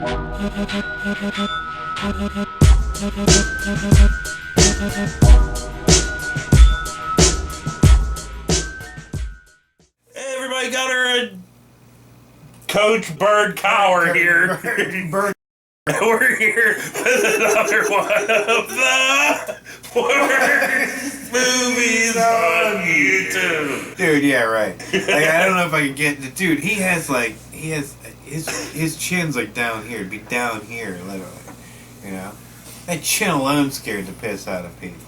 Everybody got her Coach Bird Cower here. Bird. We're here with another one of the worst movies on YouTube. Dude, yeah, right. Like, I don't know if I can get the dude. He has his chin's like down here. It'd be down here, literally. You know, that chin alone scared the piss out of people.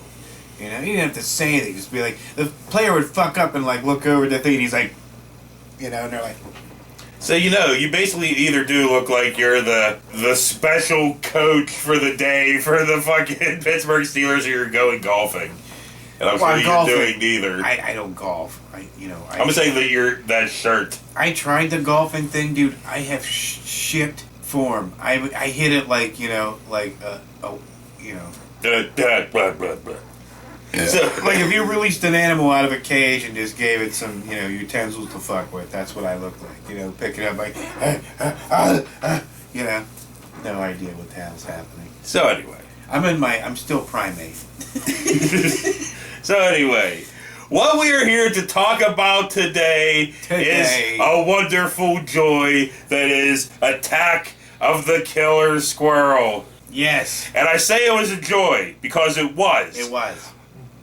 You know, you didn't have to say anything. Just be like, the player would fuck up and like look over the thing, and he's like, you know, and they're like. So, you know, you basically either do look like you're the special coach for the day for the fucking Pittsburgh Steelers, or you're going golfing. And I'm sure you're doing neither. I don't golf. I'm saying that you're that shirt. I tried the golfing thing, dude. I have shit form. I hit it like, you know. Yeah. So, like, if you released an animal out of a cage and just gave it some, you know, utensils to fuck with, that's what I look like. You know, pick it up like, you know, no idea what the hell's happening. So anyway, I'm still primate. So anyway, what we are here to talk about today is a wonderful joy that is Attack of the Killer Squirrel. Yes. And I say it was a joy because it was. It was.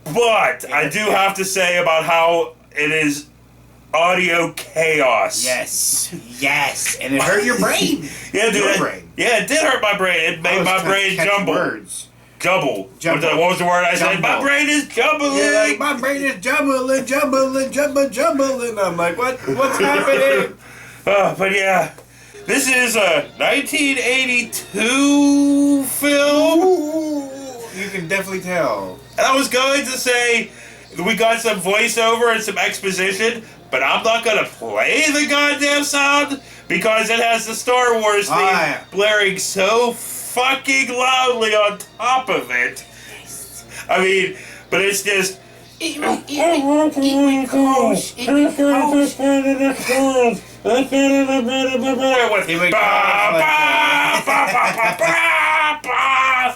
But I do have to say about how it is audio chaos. Yes. Yes. And it hurt your brain. Yeah, dude. Your brain. Yeah, it did hurt my brain. It made my brain jumble. Words. Jumble. What was the word I said? My brain is jumbling. Yeah, like, my brain is jumbling. I'm like, what's happening? But yeah, this is a 1982 film. Ooh, you can definitely tell. And I was going to say, we got some voiceover and some exposition, but I'm not going to play the goddamn sound because it has the Star Wars theme blaring so fucking loudly on top of it. I mean, but it's just...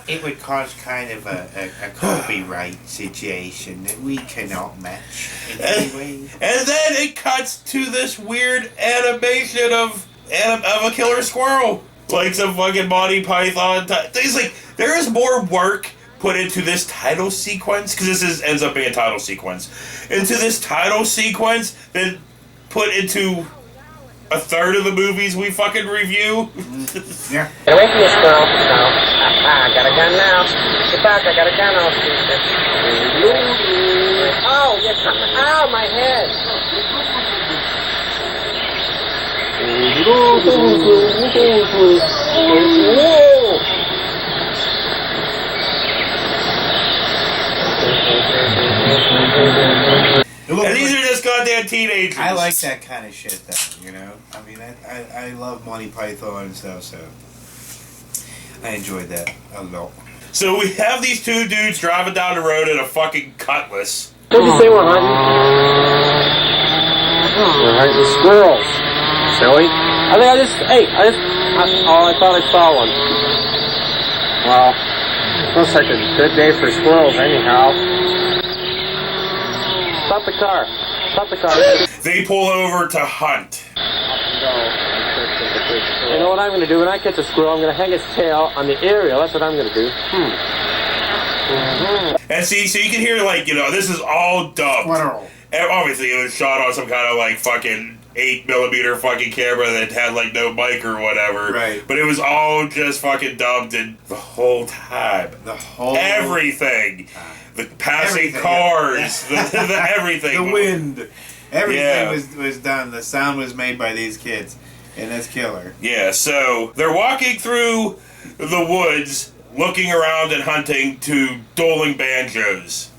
It would cause kind of a copyright situation that we cannot match in any way. And then it cuts to this weird animation of a killer squirrel. Like some fucking Monty Python type. It's like, there is more work put into this title sequence, because this ends up being a title sequence, into this title sequence than put into a third of the movies we fucking review. Yeah. Get away from this girl. No. I got a gun now. Get back, I got a gun. I'll shoot this. Oh, yes. Ow, my head. And these are just goddamn teenagers. I like that kind of shit, though, you know? I mean, I love Monty Python and stuff, so I enjoyed that a lot. So we have these two dudes driving down the road in a fucking Cutlass. What did you say we're hunting? We're hunting squirrels. Silly. I thought I saw one. Well, looks like a good day for squirrels anyhow. Stop the car. Stop the car. They pull over to hunt. You know what I'm going to do? When I catch a squirrel, I'm going to hang its tail on the aerial. That's what I'm going to do. And see, so you can hear, like, you know, this is all dubbed. And obviously, it was shot on some kind of, like, fucking 8mm fucking camera that had, like, no mic or whatever. Right. But it was all just fucking dubbed in the whole time. The whole... Everything. The passing cars. The everything. The wind. Everything was done. The sound was made by these kids. And that's killer. Yeah, so they're walking through the woods, looking around and hunting to dueling banjos.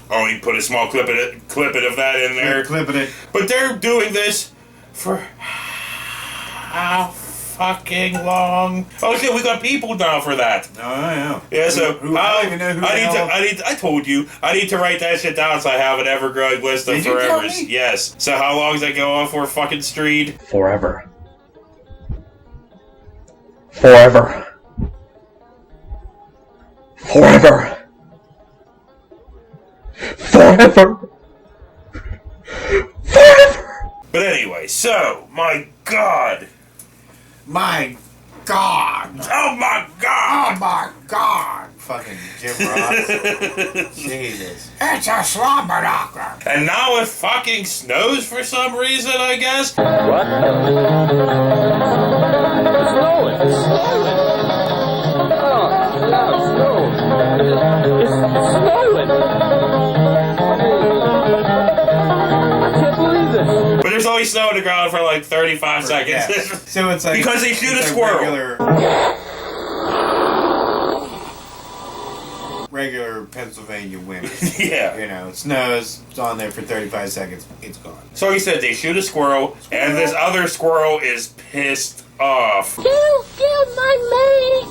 Oh, he put a small clip of that in there. Clipping it. But they're doing this for how fucking long. Oh shit, we got people now for that. Oh, I know. Yeah, so I don't even know who I told you, I need to write that shit down so I have an ever-growing list of Did you tell forevers. me? Yes. So how long does that go on for, fucking Streed? Forever. Forever. Forever. Forever. Forever. But anyway, so, my god. My God. Oh my god! Oh my God. Fucking Jim Ross. Jesus. It's a slumber doctor. And now it fucking snows for some reason, I guess. What? It's snowing. It's snowing. Oh, no, it's snowing. It's snowing. I can't believe this. But there's only snow on the ground for like 35 seconds. Yeah. So it's like Because they shoot a it's squirrel. Regular Pennsylvania winter. Yeah. You know, it snows, it's on there for 35 seconds, it's gone. So he said they shoot a squirrel, and this other squirrel is pissed off. You killed my mate!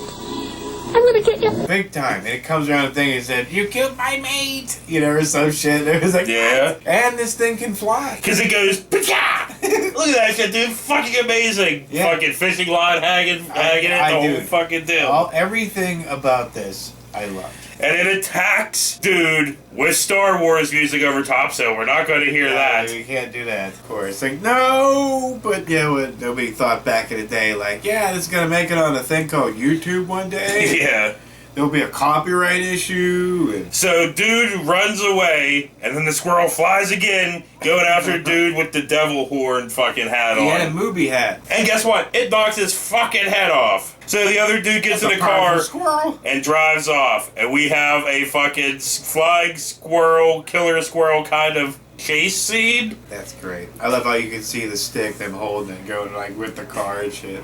I'm gonna get you. Big time. And it comes around the thing and said, "You killed my mate!" You know, or some shit. It was like, Yeah. and this thing can fly. Because it goes, Pika! Look at that shit, dude. Fucking amazing. Yeah. Fucking fishing line hanging it, I the do. whole fucking deal. Everything about this, I love. And it attacks dude with Star Wars music over top, so we're not going to hear that. We can't do that, of course. Like, no! But, yeah, what nobody thought back in the day, like, yeah, this is going to make it on a thing called YouTube one day. Yeah. There'll be a copyright issue. And So dude runs away, and then the squirrel flies again, going after dude with the devil horn fucking hat he had a on. movie hat. And guess what? It knocks his fucking head off. So the other dude gets in the car Squirrel. and drives off, and we have a fucking flying squirrel, killer squirrel kind of chase scene. That's great. I love how you can see the stick, them holding it, going like with the car and shit.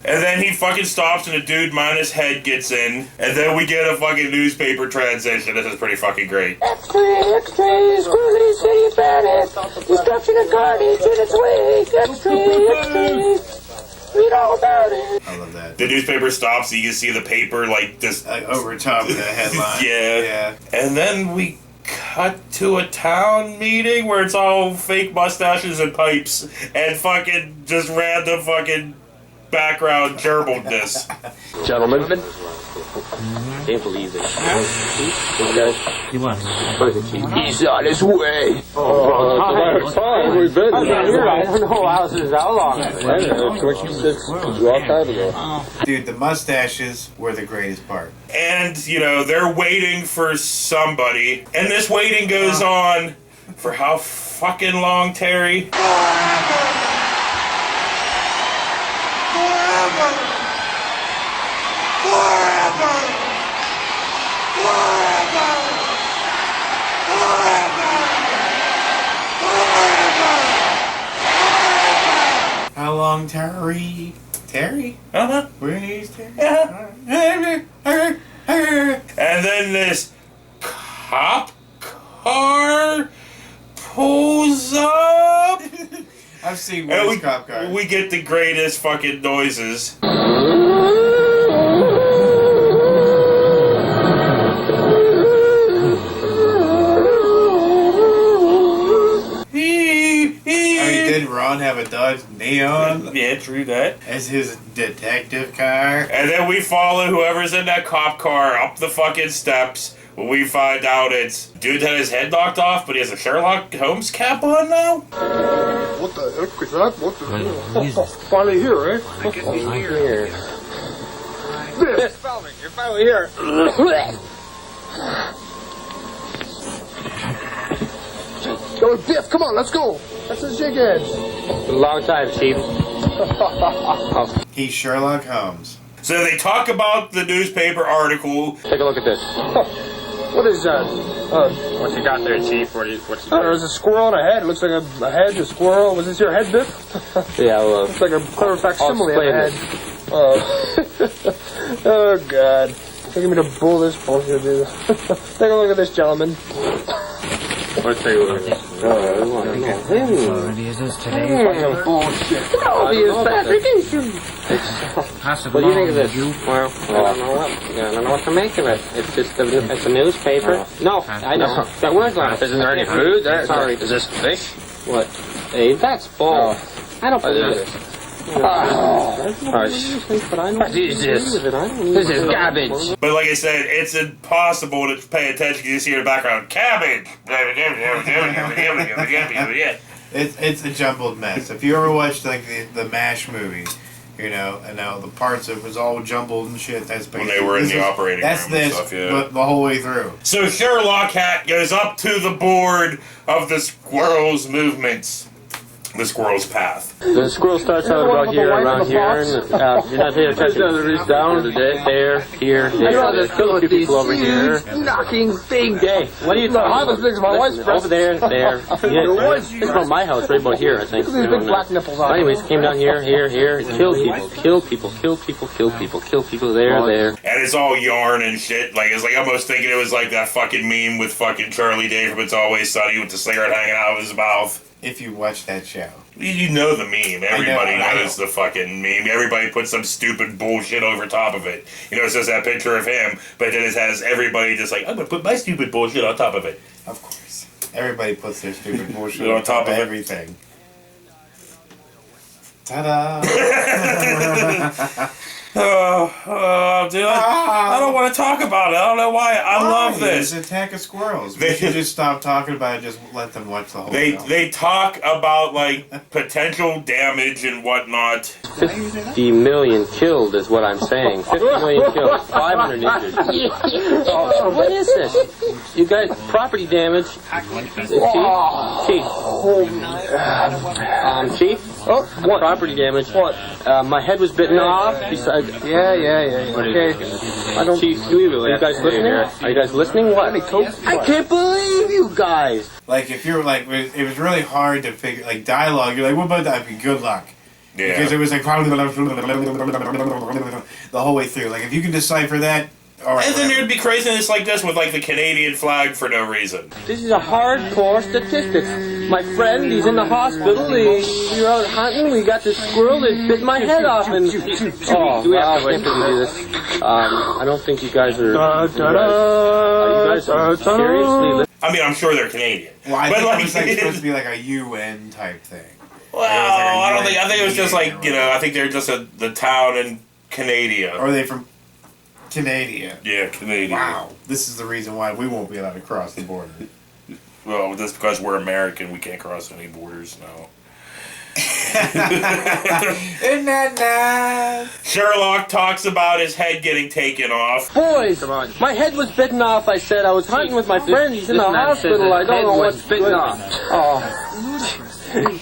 And then he fucking stops and a dude minus head gets in. And then we get a fucking newspaper transition. This is pretty fucking great. X-ray, X-ray, Squirrely City Bandit, destruction and carnage in its wake. X-ray, X-ray, read all about it. I love that. The newspaper stops and you can see the paper like this. Like over top of the headline. Yeah. Yeah. And then we cut to a town meeting where it's all fake mustaches and pipes and fucking just random fucking background gerbledness. Gentlemen. Can't believe it. Okay. He's on his way. Fine, we've been here. I don't know how long. Dude, the mustaches were the greatest part. And, you know, they're waiting for somebody. And this waiting goes on for how fucking long, Terry? How long, Terry? Terry? Uh-huh. Where's Terry? Yeah. And then this cop car pulls up. I've seen And worse cop cars. we get the greatest fucking noises. Did Ron have a Dodge Neon Yeah, true that. as his detective car? And then we follow whoever's in that cop car up the fucking steps. When we find out it's dude had his head knocked off, but he has a Sherlock Holmes cap on now. What the heck is that? What the hell? Finally here, eh? I'm here. This. You're finally here. Go, Biff, come on, let's go. That's a jig edge. It's been a long time, Chief. He's Sherlock Holmes. So they talk about the newspaper article. Take a look at this. What is that? What you got there, Chief? What you There's a squirrel and a head. It looks like a head, a squirrel. Was this your head, Biff? Yeah, well... Looks like a clever facsimile of a explain head. Oh. Oh, God. Look at me to bull this bullshit, dude. Take a look at this, gentleman. Let's take a look at this. Bullshit. Obvious fabrication. What do you think of this? Well, I don't know what to make of it. It's just it's a newspaper. No, I know. That was on it. Isn't there any food? Sorry. Is this fish? What? Hey, that's bull. I don't believe this. Jesus. This is garbage. But like I said, it's impossible to pay attention. You see in the background, cabbage. It's a jumbled mess. If you ever watched like the MASH movie, you know, and now the parts that was all jumbled and shit. That's when they were in the operating room and stuff, yeah. But the whole way through. So Sherlock Hat goes up to the board of the Squirrel's movements. The Squirrel's path. The squirrel starts out about here, around here, and you're not paying attention. Down to there, here, there's still a few people over here. Knocking big Hey, what are you talking about? As big as my wife's breast. Over there, there. Yeah, it's about my house, right about here, I think. Look at these big black nipples on. Anyways, came down here, kill people, there. And it's all yarn and shit. Like, it's like almost thinking it was like that fucking meme with fucking Charlie Day from It's Always Sunny with the cigarette hanging out of his mouth. If you watch that show. You know the meme. Everybody knows the fucking meme. Everybody puts some stupid bullshit over top of it. You know, it's just that picture of him, but then it has everybody just like, I'm going to put my stupid bullshit on top of it. Of course. Everybody puts their stupid bullshit on top of everything. Ta-da! Dude, I don't want to talk about it. I don't know why. I love this. It's Attack of Squirrels. We should just stop talking about it. Just let them watch the whole show. They talk about like potential damage and whatnot. 50 million killed is what I'm saying. 50 million killed. 500 injured. What is this? You guys, property damage. Chief? Oh, what? Property damage. What? My head was bitten off. Besides, Yeah. Okay. I don't. Chief, are you guys listening? Are you guys listening? What? I can't believe you guys. Like if you're like, it was really hard to figure like dialogue. You're like, what about that? Good luck. Yeah. Because it was like the whole way through. Like if you can decipher that. All right, and then there'd be craziness like this with like the Canadian flag for no reason. This is a hardcore statistics. My friend, he's in the hospital. We were out hunting. We got this squirrel that bit my head off. And do we have to do this? I don't think you guys are. Are you guys seriously? I mean, I'm sure they're Canadian. Well, I think it was like supposed to be like a UN type thing. Well, I don't think. I think it was just like I think they're just the town in Canada. Or are they from Canada? Yeah, Canadian. Wow. This is the reason why we won't be allowed to cross the border. Well, just because we're American, we can't cross any borders now. Isn't that nice? Sherlock talks about his head getting taken off. Boys, my head was bitten off. I said I was hunting with my friend. He's in the hospital. I don't know what's bitten off. Oh.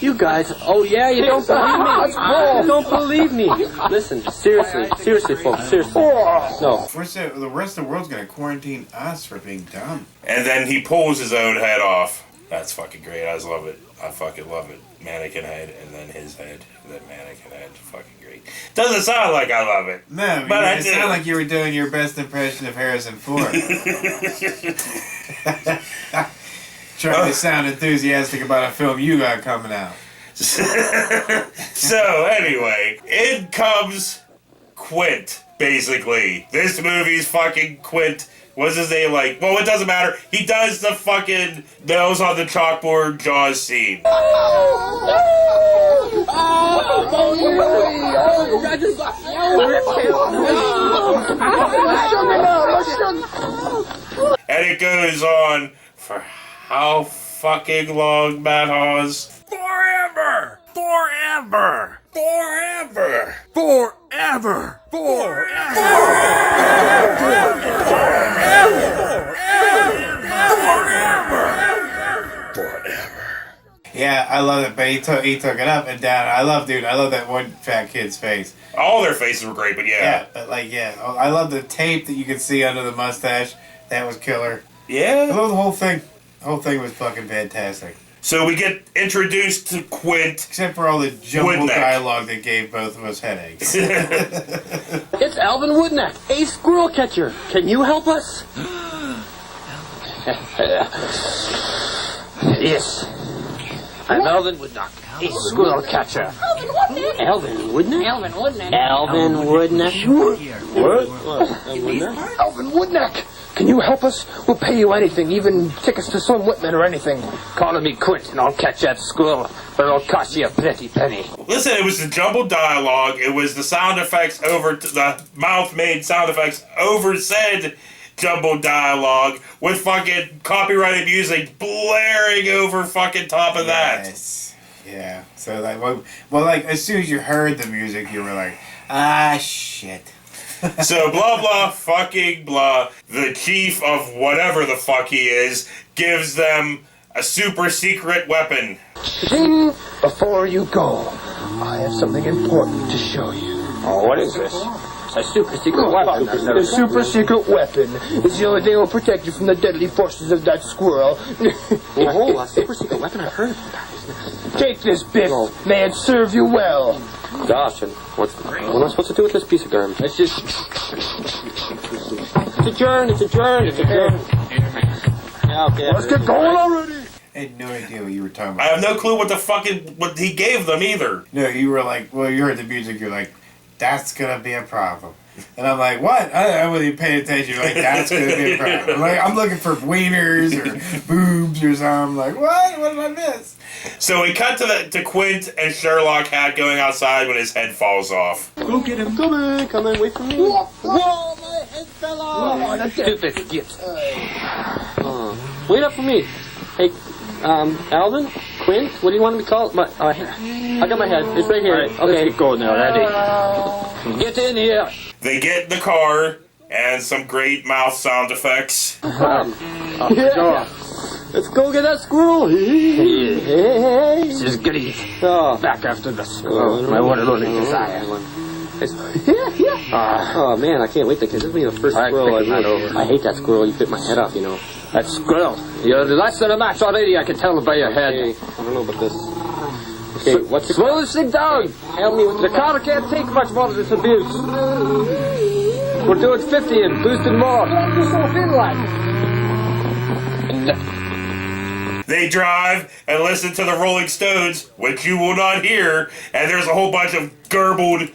You guys, oh yeah, you don't believe me. You don't believe me. Listen, seriously, folks, seriously. No. The rest of the world's gonna quarantine us for being dumb. And then he pulls his own head off. That's fucking great. I just love it. I fucking love it. Mannequin head, and then his head, and then mannequin head. Fucking great. Doesn't sound like I love it. No, but it sounded like you were doing your best impression of Harrison Ford. Trying to sound enthusiastic about a film you got coming out. So, anyway, in comes Quint, basically. This movie's fucking Quint. What's his name like? Well, it doesn't matter. He does the fucking nails on the chalkboard Jaws scene. And it goes on for how fucking long, Matt Hawes? Forever! Forever! Forever! Forever! Forever! Yeah, I love it, but he took it up and down. I love that one fat kid's face. All their faces were great, but yeah. Yeah, but I love the tape that you can see under the mustache. That was killer. I Yeah. love the whole thing. The whole thing was fucking fantastic. So we get introduced to Quint. Except for all the jumbled Woodneck. dialogue that gave both of us headaches. It's Alvin Woodneck, a squirrel catcher. Can you help us? Yes. I'm Alvin Woodneck, a squirrel catcher. Alvin Woodneck? Alvin Woodneck. Alvin Woodneck. What? Alvin Woodneck. Can you help us? We'll pay you anything, even tickets to Slim Whitman or anything. Call me Quint and I'll catch that squirrel, but it'll cost you a pretty penny. Listen, it was the jumbled dialogue. It was the sound effects the mouth-made sound effects over said jumbled dialogue with fucking copyrighted music blaring over fucking top of that. Yes. Yeah. So like, well, like as soon as you heard the music, you were like, ah, shit. So blah blah fucking blah. The chief of whatever the fuck he is gives them a super secret weapon. Ding! Before you go, I have something important to show you. Oh, what is this? A super secret weapon. The super secret weapon is the only thing that will protect you from the deadly forces of that squirrel. Oh, a super secret weapon. I heard about that. Take this, Biff. May it serve you well. Gosh, and what am I supposed to do with this piece of gum? It's just... It's a journey, it's a journey, it's a journey. Yeah, okay. Let's get going already. I had no idea what you were talking I about. have no clue what what he gave them either. No, you were like, well, you heard the music, you're like, that's gonna be a problem. And I'm like, what? I wasn't even paying attention. You're like, that's gonna be a problem. I'm looking for wieners or boobs or something. I'm like, what? What did I miss? So we cut to Quint and Sherlock Hat going outside when his head falls off. Go get him. Come in, wait for me. Whoa, my head fell off! Oh, that's it. Stupid git. Wait up for me. Hey, Alvin? Quint? What do you want me to call it? I got my head. It's right here. Right, okay. Let's get going now. Ready? Get in here. They get in the car and some great mouth sound effects. Yeah. Let's go get that squirrel. This is goody. Oh, back after the squirrel. My one and only desire. Oh man, I can't wait to kiss. This will be the first squirrel I hate that squirrel. You bit my head off, you know. That squirrel. You're less than a match already. I can tell by your head. Okay, I don't know about this. Okay, what's the... Slow this thing down. Help me with the car can't take much more of this abuse. We're doing 50 and boosting more. They drive and listen to the Rolling Stones, which you will not hear, and there's a whole bunch of jumbled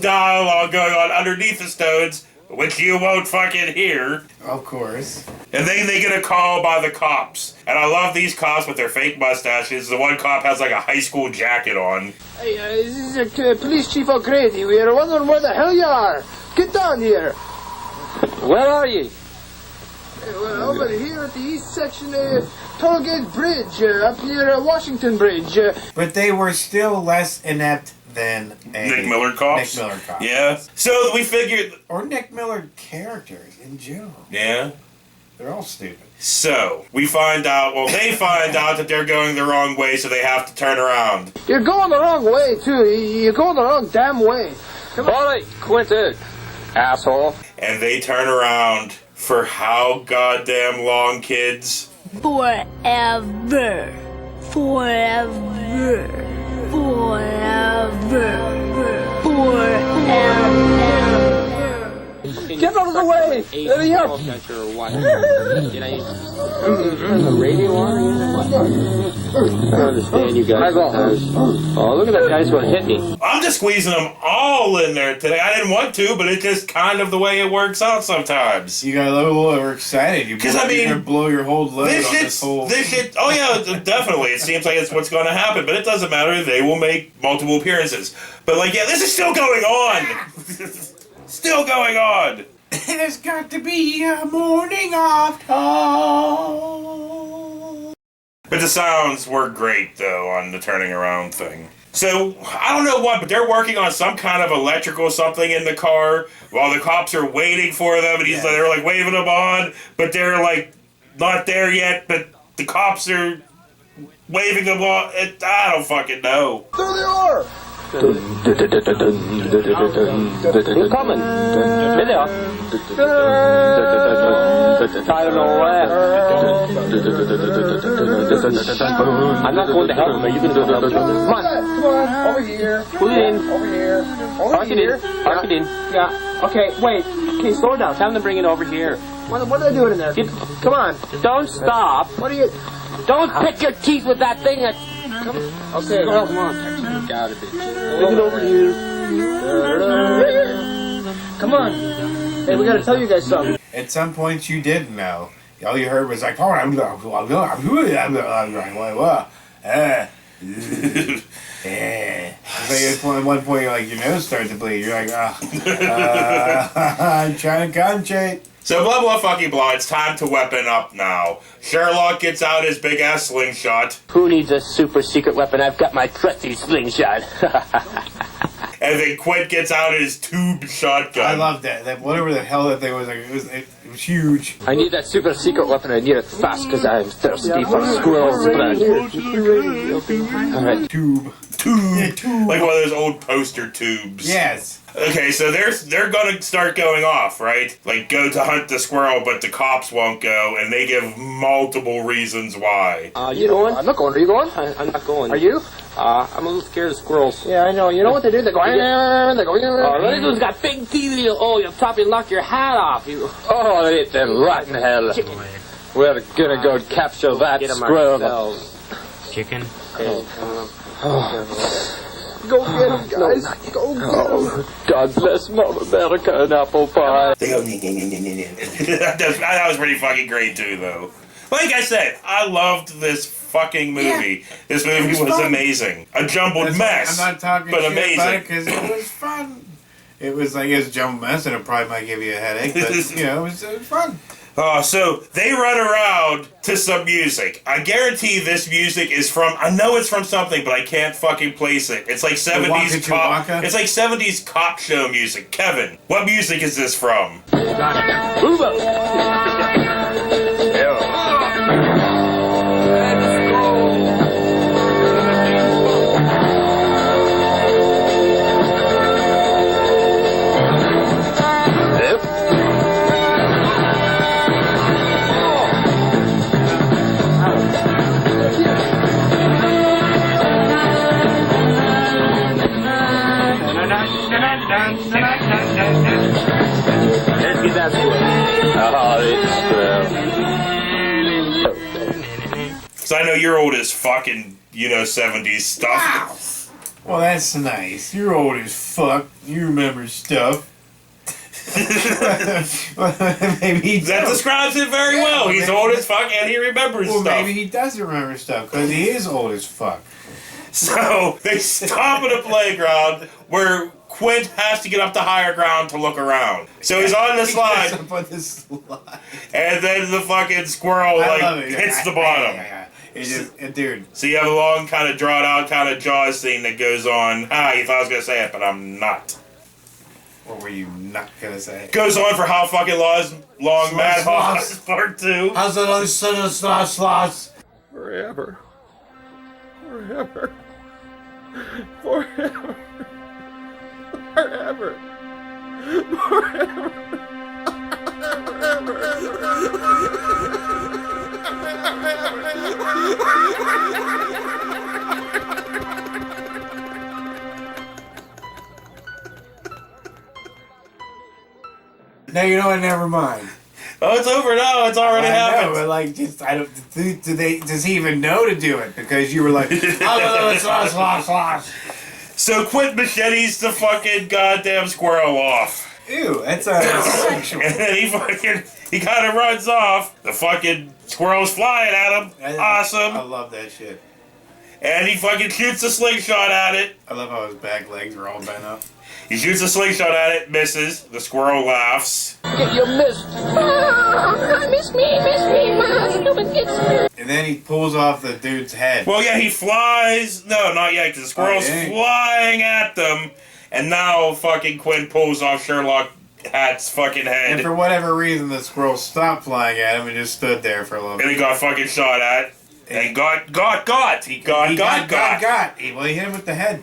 dialogue going on underneath the Stones, which you won't fucking hear. Of course. And then they get a call by the cops. And I love these cops with their fake mustaches. The one cop has like a high school jacket on. Hey, this is Police Chief O'Grady. We are wondering where the hell you are. Get down here. Where are you? We're over here at the east section of Tollgate Bridge, up near Washington Bridge. But they were still less inept than a Nick Miller cops? Nick Miller cops. Yeah. So we figured... Or Nick Miller characters in general. Yeah. They're all stupid. So, they find out that they're going the wrong way, so they have to turn around. You're going the wrong way, too. You're going the wrong damn way. All right, quit it, asshole. And they turn around for how goddamn long, kids? Forever. Forever. Forever. Forever. Get out of the way! Hurry up! The radio on? I don't understand you guys. Oh, look at that guy's going to hit me. I'm just squeezing them all in there today. I didn't want to, but it's just kind of the way it works out sometimes. You got a little overexcited. You're going to blow your whole load This on this whole... shit, oh yeah, definitely. It seems like it's what's going to happen, but it doesn't matter. They will make multiple appearances. But like, yeah, this is still going on. Still going on. There's got to be a morning after. But the sounds were great, though, on the turning around thing. So, I don't know what, but they're working on some kind of electrical something in the car while the cops are waiting for them, and they're like waving them on, but they're like not there yet, but the cops are waving them on. I don't fucking know. There they are! Who's coming? Hey there. I don't know where. I'm not going to help him. Are you going to go help him? Come on. Over here. Pull it in. Over here. Park it in. Park it in. Yeah. Okay, wait. Okay, slow down. Tell him to bring it over here. What are they doing in there? Come on. Don't stop. What are you... Don't pick your teeth with that thing. Okay. Come on. Bring it over here. Come on. Hey, we gotta tell you guys something. At some points you didn't know. All you heard was like, oh, at one point, you're like, your nose starts to bleed. You're like, I'm trying to concentrate. So blah blah fucking blah, it's time to weapon up now. Sherlock gets out his big ass slingshot. Who needs a super secret weapon? I've got my trusty slingshot. And then Quint gets out his tube shotgun. I love that. That whatever the hell that thing was, like, it was huge. I need that super secret weapon. I need it fast because I'm thirsty for Squirrel's blood. Alright. Tube. Tube. Like one of those old poster tubes. Yes. Okay, so they're gonna start going off, right? Like, go to hunt the squirrel, but the cops won't go, and they give multiple reasons why. You going? I'm not going. Are you going? I'm not going. Are you? I'm a little scared of squirrels. Yeah, I know. You know what they do? They go... They're going... Look, those got big teeth. You'll probably knock your hat off. Oh, it's a rotten hell. We're gonna go capture that squirrel. Chicken? Go get him, guys. Go get him. God bless Mom America and apple pie. They go, that was pretty fucking great, too, though. Like I said, I loved this fucking movie. Yeah. This movie was amazing. A jumbled mess, I'm not talking but shit amazing. about it because it was fun. It was like, it was a jumbled mess, and it probably might give you a headache, but, you know, it was fun. So they run around to some music. I guarantee this music is from, I know it's from something, but I can't fucking place it. It's like 70s cop. It's like 70s cop show music. Kevin, what music is this from? So I know you're old as fucking, 70s stuff. Wow. Well, that's nice. You're old as fuck. You remember stuff. Maybe that describes it very well. He's old as fuck and he remembers stuff. Well, maybe he does remember stuff because he is old as fuck. So they stop at a playground where Quint has to get up to higher ground to look around. So he's on the slide. And then the fucking squirrel hits the bottom. It's just, dude. So you have a long, kind of drawn out, kind of Jaws scene that goes on. You thought I was gonna say it, but I'm not. What were you not gonna say? Goes on for how fucking long Mad Hoss Part 2. How's the long slots? Forever. Forever. Forever. Forever. Forever. No, you know what? Never mind. Oh, it's over now. It's already happened. I know, but like, just I don't. Does he even know to do it? Because you were like, slosh. So Quint machetes the fucking goddamn squirrel off. Ew, that's sexual. And then he kind of runs off. The fucking squirrel's flying at him. Awesome. I love that shit. And he fucking shoots a slingshot at it. I love how his back legs are all bent up. He shoots a slingshot at it, misses. The squirrel laughs. You missed. Miss me, stupid kids. And then he pulls off the dude's head. Well, yeah, he flies. No, not yet, because the squirrel's flying at them. And now fucking Quint pulls off Sherlock Hat's fucking head. And for whatever reason, the squirrel stopped flying at him and just stood there for a little bit. And he got fucking shot at. And got. He got. Well, he hit him with the head.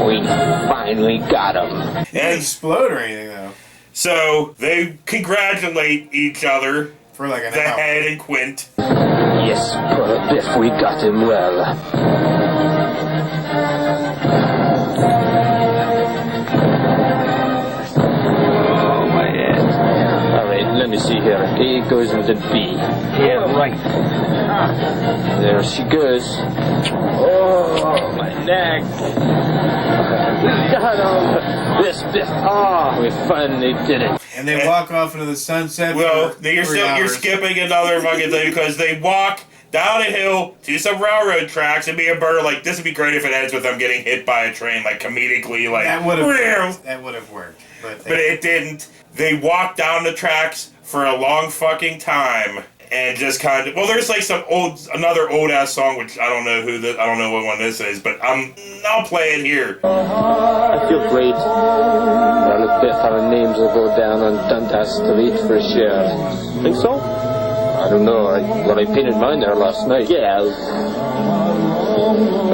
We finally got him. Didn't explode or anything though. So they congratulate each other, For like an the hour. head and Quint. Yes, brother Biff, we got him well. Oh, my head. All right, let me see here. A goes into B. Yeah, right. There she goes. Oh, my neck. We got him. This Biff. Oh, we finally did it. And they walk off into the sunset. Well, for you're 3 hours. skipping another fucking thing because they walk down a hill to some railroad tracks and me and Bert are like, this would be great if it ends with them getting hit by a train, like comedically, like That would have worked. That would have worked. But it didn't. They walked down the tracks for a long fucking time and just kind of, well, there's like another old ass song which I don't know I don't know what one this is, but I'll play it here. I feel great. Well, Biff, our names will go down on Dundas Street for sure. Think so? I don't know. I painted mine there last night. Yeah.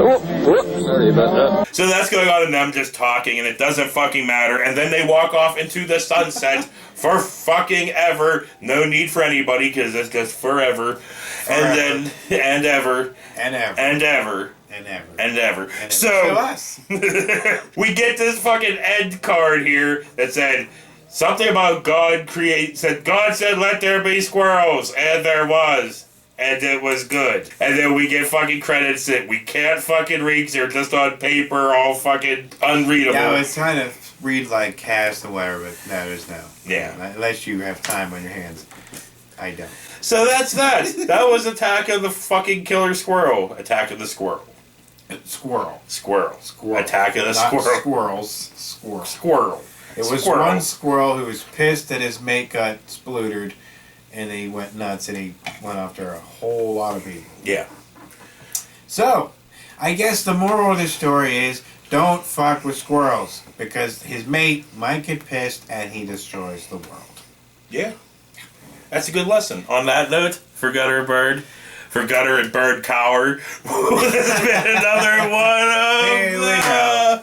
Oh, sorry about that. So that's going on and them just talking and it doesn't fucking matter. And then they walk off into the sunset for fucking ever. No need for anybody because it's just forever. And then, and ever. And ever. And ever. And ever. And ever. And So, us. we get this fucking end card here that said something about God said let there be squirrels, and there was. And it was good. And then we get fucking credits that we can't fucking read 'cause they're just on paper, all fucking unreadable. Yeah, I was trying to read like cast or whatever, but no, there's no. Yeah. Unless you have time on your hands. I don't. So that's that. That was Attack of the fucking Killer Squirrel. Attack of the Squirrel. Squirrel. Squirrel. Squirrel. Attack of the Not Squirrel. Squirrels. Squirrel. Squirrel. It was Squirrel. one squirrel who was pissed that his mate got splootered, and he went nuts and he went after a whole lot of people. Yeah. So, I guess the moral of the story is don't fuck with squirrels because his mate might get pissed and he destroys the world. Yeah. That's a good lesson. On that note, for Gutter Bird, for Gutter and Bird Cower, this has been another one Here we of go.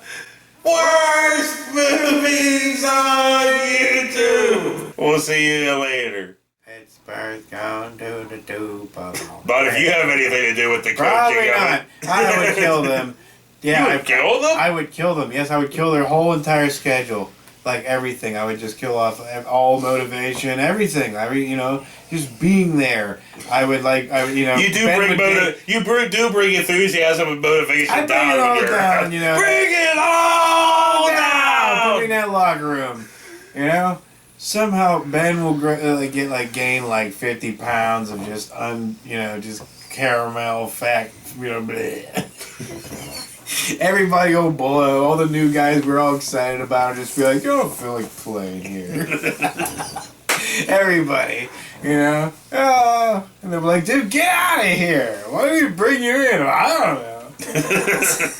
the worst movies on YouTube. We'll see you later. Pittsburgh's gone to the dupe. But if you have anything to do with the Probably coaching of not. it, I would kill them. Yeah, You would kill them? I would kill them. Yes, I would kill their whole entire schedule. Like everything. I would just kill off all motivation, everything. Just being there. I would you do bring enthusiasm and motivation I bring down. it all here. down, Bring it all down! Put me in that locker room. Somehow Ben will gain like 50 pounds of just just caramel fat. Bleh. Everybody go blow. All the new guys we're all excited about it just be like, I don't feel like playing here. Everybody, and they're like, dude, get out of here. Why do you bring you in? I don't know.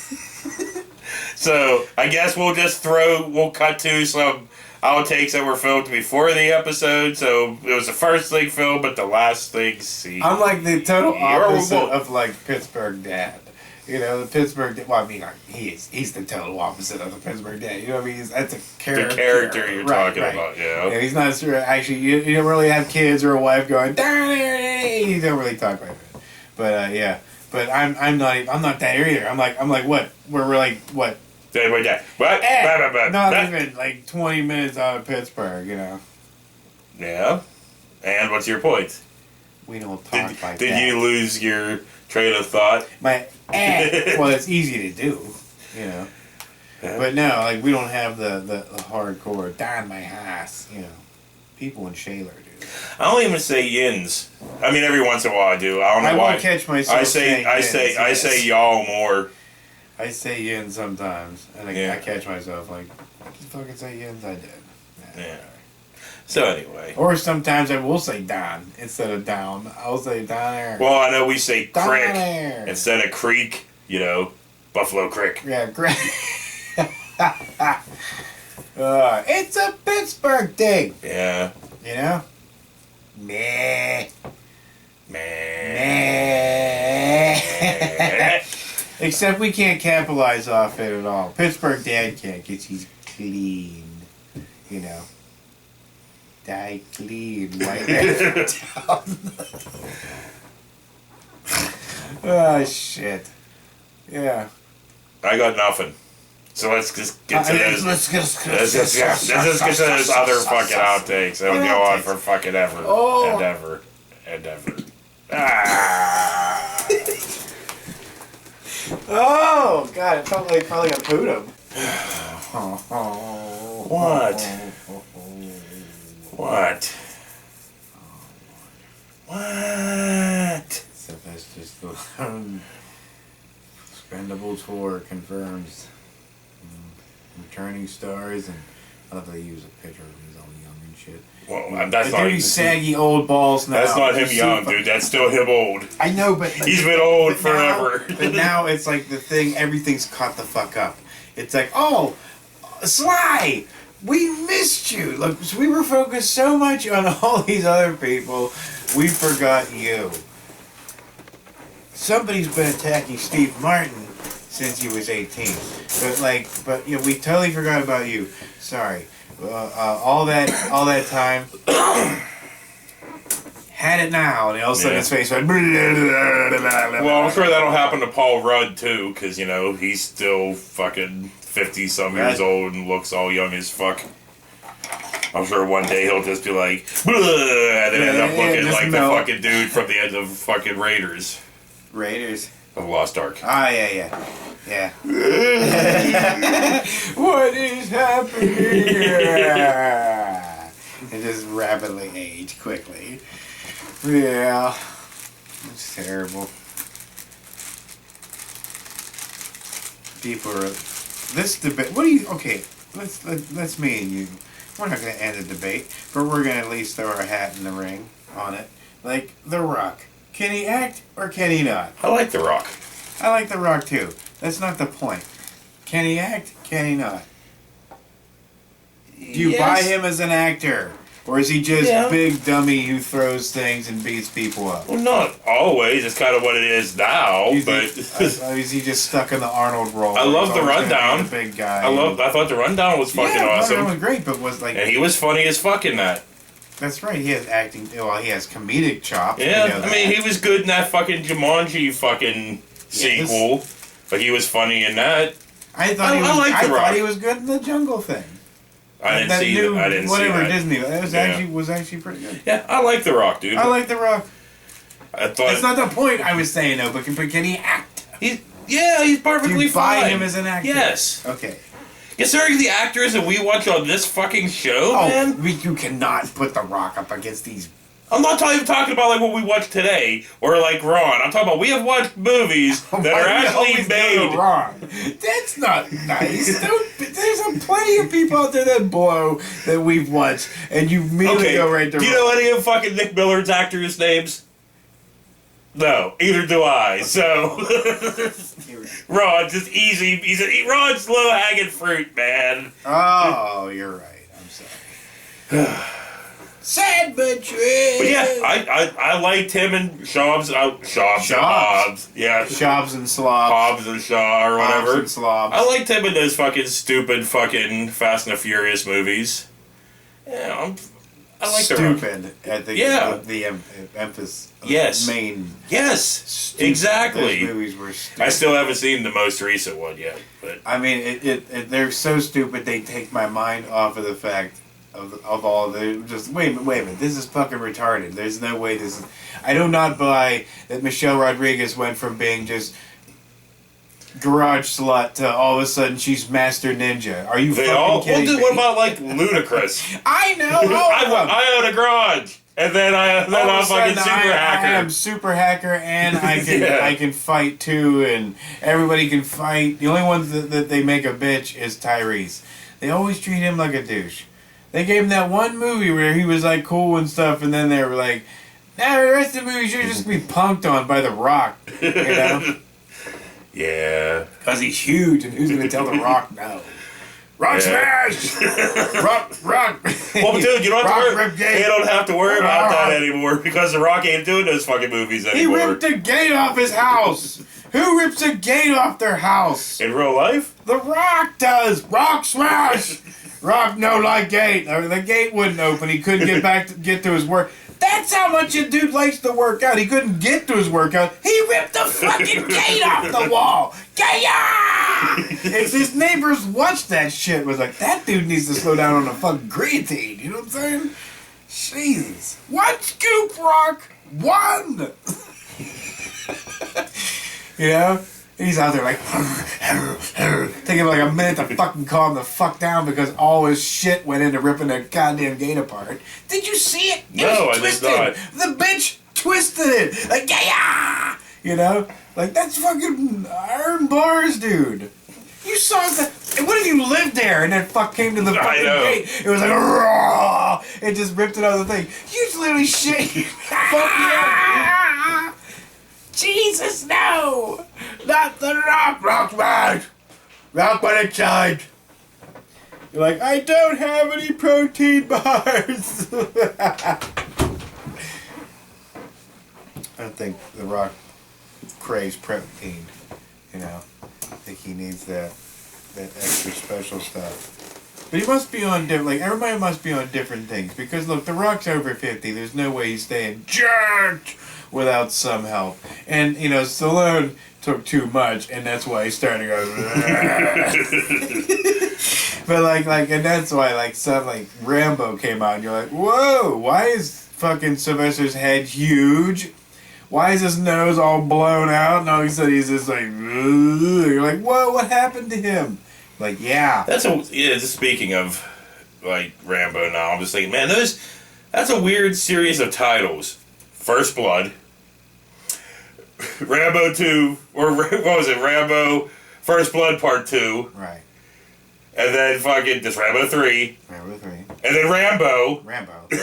So I guess we'll cut to some outtakes that were filmed before the episode. So it was the first thing filmed, but the last thing seen. I'm like the total opposite of like Pittsburgh Dad. The Pittsburgh. Well, I mean, he's the total opposite of the Pittsburgh Dad. You know what I mean? That's a character. The character you're talking about, yeah. Yeah, he's not actually. You don't really have kids or a wife going down there. You don't really talk like that. But yeah. But I'm not that either. I'm like what? We're like what? What? Not even like 20 minutes out of Pittsburgh. Yeah. And what's your point? We don't talk like that. Did you lose your train of thought? Well, it's easy to do, Yeah. But no, like we don't have the hardcore down my house, People in Shaler do. I don't even say yins. I mean, every once in a while I do. I don't know I why. won't catch myself. I say y'all more. I say yin sometimes, and Yeah. I catch myself like, I can fucking say yins. I did. Yeah. So anyway. Or sometimes I will say down instead of down. I'll say down there. Well, I know we say Down crick there. instead of creek. Buffalo Creek. Yeah, great. It's a Pittsburgh thing. Yeah. Meh. Man. Meh. Except we can't capitalize off it at all. Pittsburgh dad can't because he's clean. You know. Die clean. White man down. Oh, shit. Yeah. I got nothing. So let's just get to this. Let's just get to this other fucking outtakes. It'll go on for fucking ever. Oh. And ever. And ever. Ah. Oh, God. It felt like probably I pooed him. What? What? What? So that's just the Expendable Tour confirms returning stars, and I love they use a picture of him. He's all young and shit. Well, that's But not dude, saggy old balls now. That's not him He's young, super- dude. That's still him old. I know, but He's been old but now- forever. But now it's like the thing. Everything's caught the fuck up. It's like, oh, Sly, we missed you. Look, we were focused so much on all these other people, we forgot you. Somebody's been attacking Steve Martin since he was 18. But you know, we totally forgot about you. Sorry. All that time. Had it now, and all of a sudden his face went. Well, I'm sure that'll happen to Paul Rudd too, because you know he's still fucking 50-some years old and looks all young as fuck. I'm sure one day he'll just be like, "Bleh," and then end up looking like the fucking dude from the end of fucking Raiders. Raiders. Of the Lost Ark. Ah, yeah. What is happening here? It just rapidly age quickly. Yeah. It's terrible. People are... This debate... What do you... Okay, let's me and you. We're not going to end the debate, but we're going to at least throw our hat in the ring on it. Like, The Rock. Can he act or can he not? I like The Rock. I like The Rock too. That's not the point. Can he act? Can he not? Do you buy him as an actor? Or is he just big dummy who throws things and beats people up? Well, not always. It's kind of what it is now, but... is he just stuck in the Arnold role? I love The Rundown. The big guy. I thought The Rundown was fucking awesome. The Rundown was great, but was like... And he was funny as fuck in that. That's right. He has acting... Well, he has comedic chops. Yeah, I mean, he was good in that fucking Jumanji fucking sequel. But he was funny in that. I thought he was good in the Jungle thing. I didn't see that. Whatever Disney. That was actually pretty good. Yeah, I like The Rock, dude. I like The Rock. I thought That's not the point I was saying, though. But can he act? He's perfectly fine. Buy him as an actor? Yes. Okay. Considering the actors that we watch on this fucking show, man. You cannot put The Rock up against these. I'm not even talking about like what we watch today or like Ron. I'm talking about we have watched movies that are actually made. Wrong. That's not nice. There's plenty of people out there that blow that we've watched, and you immediately go right to. Do you know any of fucking Nick Millard's actors' names? No, either do I. So Ron, just easy. Ron's low hanging fruit, man. Oh, you're right. I'm sorry. Sad but true. But yeah, I liked him and Hobbs. Yeah. Hobbs and Slob. Hobbs and Shaw or whatever. Hobbs and Slobs. I liked him in those fucking stupid fucking Fast and the Furious movies. Yeah, I like stupid at the emphasis. Yes. Main. Yes. Stupid. Exactly. Those movies were stupid. I still haven't seen the most recent one yet, but I mean, they're so stupid they take my mind off of the fact of all the just wait a minute, this is fucking retarded. There's no way this is. I do not buy that Michelle Rodriguez went from being just garage slut to all of a sudden she's master ninja. Are you fucking kidding me? What about like Ludacris? I know. I own a garage, and then I'm fucking super hacker. I am super hacker, and I can I can fight too, and everybody can fight. The only one that they make a bitch is Tyrese. They always treat him like a douche. They gave him that one movie where he was like cool and stuff, and then they were like, "Nah, the rest of the movie should just be punked on by The Rock." You know? Yeah. Because he's huge, and who's gonna tell The Rock no? Rock smash! Rock! Well, dude, you don't have to worry about that anymore because The Rock ain't doing those fucking movies anymore. He ripped the gate off his house. Who rips a gate off their house? In real life? The Rock does. Rock smash. Rock no like gate. Or the gate wouldn't open. He couldn't get to his work. That's how much a dude likes to work out. He couldn't get to his workout. He ripped the fucking gate off the wall. Gaya! If his neighbors watched that shit, was like, that dude needs to slow down on the fucking creatine. You know what I'm saying? Jesus. One scoop, Rock. One. You know? He's out there like, taking like a minute to fucking calm the fuck down because all his shit went into ripping the goddamn gate apart. Did you see it? No, I did not. The bitch twisted it. Like, yeah! You know? Like, that's fucking iron bars, dude. You saw that. What if you lived there and then fuck came to the fucking gate? It was like, raw. It just ripped it out of the thing. You literally shit. Fuck yeah. Jesus, no! Not the Rock! Rock man! Rock when it's died! You're like, I don't have any protein bars! I don't think the Rock craves protein, you know. I think he needs that extra special stuff. But he must be on different, like, everybody must be on different things. Because, look, the Rock's over 50. There's no way he's staying jacked without some help. And, you know, Stallone took too much, and that's why he started to go, but, like, and that's why, like, stuff like Rambo came out, and you're like, whoa, why is fucking Sylvester's head huge? Why is his nose all blown out? And all of a sudden he's just like, you're like, whoa, what happened to him? Like, yeah. Just speaking of, like, Rambo now, I'm just thinking, man, that's a weird series of titles. First Blood, Rambo 2, or what was it, Rambo First Blood Part 2. Right. And then fucking just Rambo 3. Rambo 3. And then Rambo. Rambo. And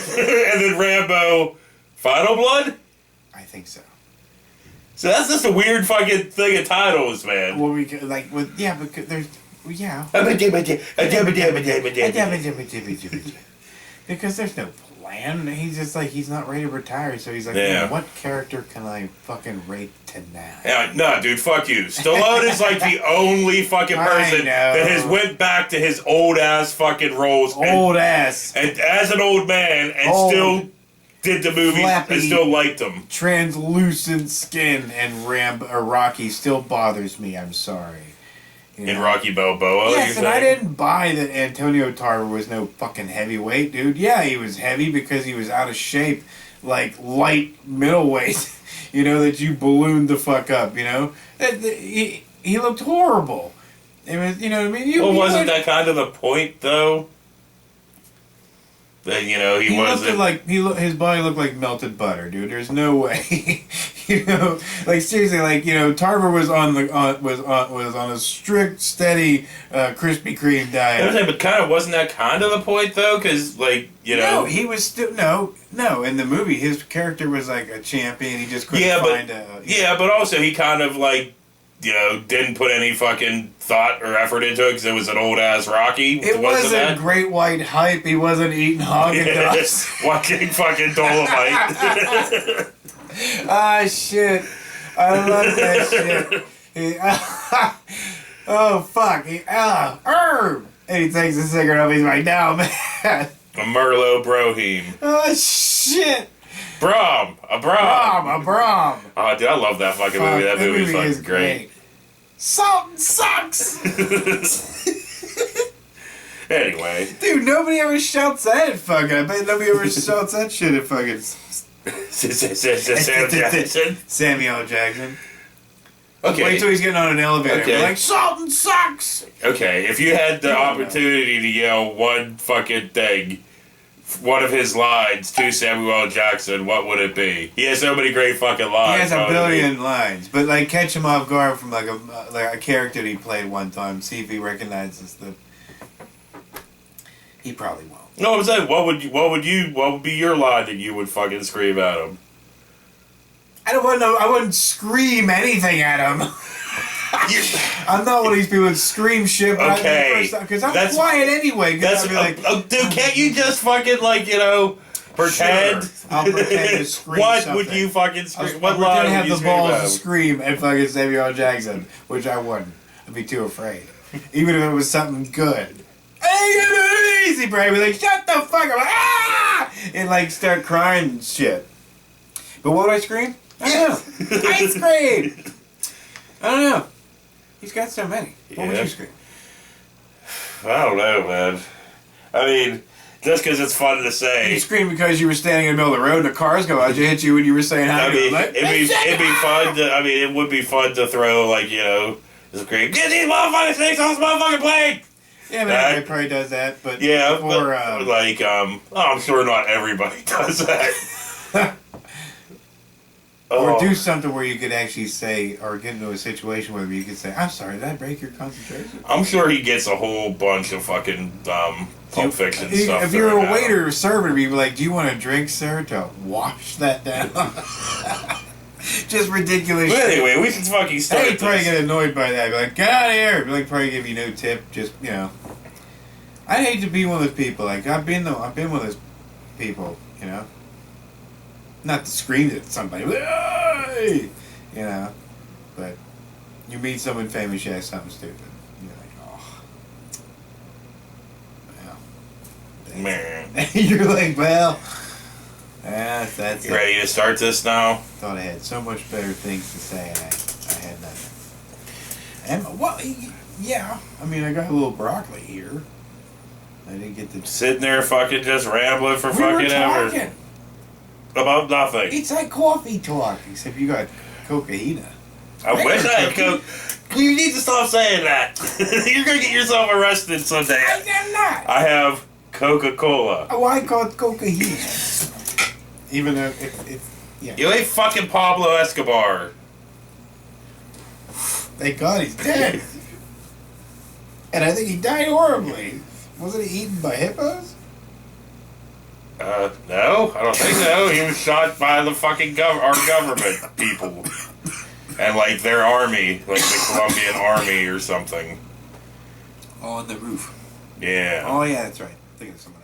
then Rambo Final Blood? I think so. So that's just a weird fucking thing of titles, man. Well, we could, like, with, yeah, because there's, yeah. Because there's no plan. He's just like, he's not ready to retire, so he's like, yeah. What character can I fucking rate tonight? Yeah, no, dude, fuck you. Stallone is like the only fucking person that has went back to his old ass fucking roles. And as an old man and still did the movies and still liked them. Translucent skin and Rocky still bothers me, I'm sorry. You know? In Rocky Balboa? Yes, and I didn't buy that Antonio Tarver was no fucking heavyweight, dude. Yeah, he was heavy because he was out of shape, like light middleweight, you know, that you ballooned the fuck up, you know? He looked horrible. It was, you know what I mean? Wasn't that kind of the point, though? That, you know, he wasn't... his body looked like melted butter, dude. There's no way. You know, like seriously, like, you know, Tarver was on a strict, steady, Krispy Kreme diet. But wasn't that kind of the point though? Because, like, you know, no, he was still no. In the movie, his character was like a champion. He just couldn't find but also he kind of like, you know, didn't put any fucking thought or effort into it because it was an old ass Rocky. It wasn't great white hype. He wasn't eating Haagen-Dazs. Watching fucking Dolomite. Ah, shit. I love that shit. Oh, fuck. And he takes a cigarette off. He's like, no, man. A Merlot Brohim. Oh, shit. Brom. A Brom. Oh, dude, I love that fucking movie. That movie is fucking great. Something sucks. Anyway. Dude, nobody ever shouts that at fucking... I bet nobody ever shouts that shit at fucking... Samuel L. Jackson. Okay. Wait till he's getting on an elevator. Okay. Like, something sucks! Okay, if you had the opportunity to yell one fucking thing, one of his lines to Samuel L. Jackson, what would it be? He has so many great fucking lines. He has a billion lines, but like catch him off guard from like a character that he played one time. See if he recognizes the. He probably won't. No, I'm saying, what would be your line that you would fucking scream at him? I wouldn't scream anything at him. I'm not one of these people that scream shit, but okay. Because I'm quiet anyway. That's, I'd be like, dude, can't you just fucking, like, you know, Pretend. Sure, I'll pretend to scream What something. would you fucking scream? I'll What pretend line to would have you the scream balls to out? scream at fucking Samuel L. Jackson, which I wouldn't. I'd be too afraid. Even if it was something good. Hey, easy, bro. I'd be like, shut the fuck up. Ah! And like start crying and shit. But what would I scream? I don't know. I scream. I don't know. He's got so many. What would Yeah. you scream? I don't know, man. I mean, just because it's fun to You say. scream because you were standing in the middle of the road and the cars go out. You hit you when you were saying hi. I mean, Like, it'd be fun to. I mean, it would be fun to throw like scream. Get these motherfucking snakes off this motherfucking plane! Yeah, man, everybody probably does that. But Yeah, before, I'm sure not everybody does that. or do something where you could actually say, or get into a situation where you could say, "I'm sorry, did I break your concentration?" I'm sure he gets a whole bunch of fucking Pulp Fiction stuff. If you're thrown a at waiter or server, you'd be like, "Do you want a drink, sir?" To wash that down. Just ridiculous. But shit. anyway, we should fucking start. They'd probably this. get annoyed by that. Be like, "Get out of here!" Be like, probably give you no tip. Just I hate to be one of those people. Like I've been one of those people. Not to scream at somebody, "Hey!" But you meet someone famous, you ask something stupid. You're like, oh, well. Man, You're like, well, that's you it. ready to start this now? Thought I had so much better things to say, and I had nothing. And well, yeah. I mean, I got a little broccoli here. I didn't get to. Sitting there, fucking just rambling for We were fucking hours talking. about nothing. It's like coffee talk, except you got cocaine. I wish I had cookie. Coke. You need to stop saying that. You're gonna get yourself arrested someday. I am not. I have Coca-Cola. Oh, I call it cocaine. Even though it's yeah. You ain't fucking Pablo Escobar. Thank God he's dead. And I think he died horribly. Wasn't he eaten by hippos? No, I don't think so. He was shot by the fucking our government people. And like their army, like the Colombian army or something. On the roof. Yeah. Oh yeah, that's right. Think of someone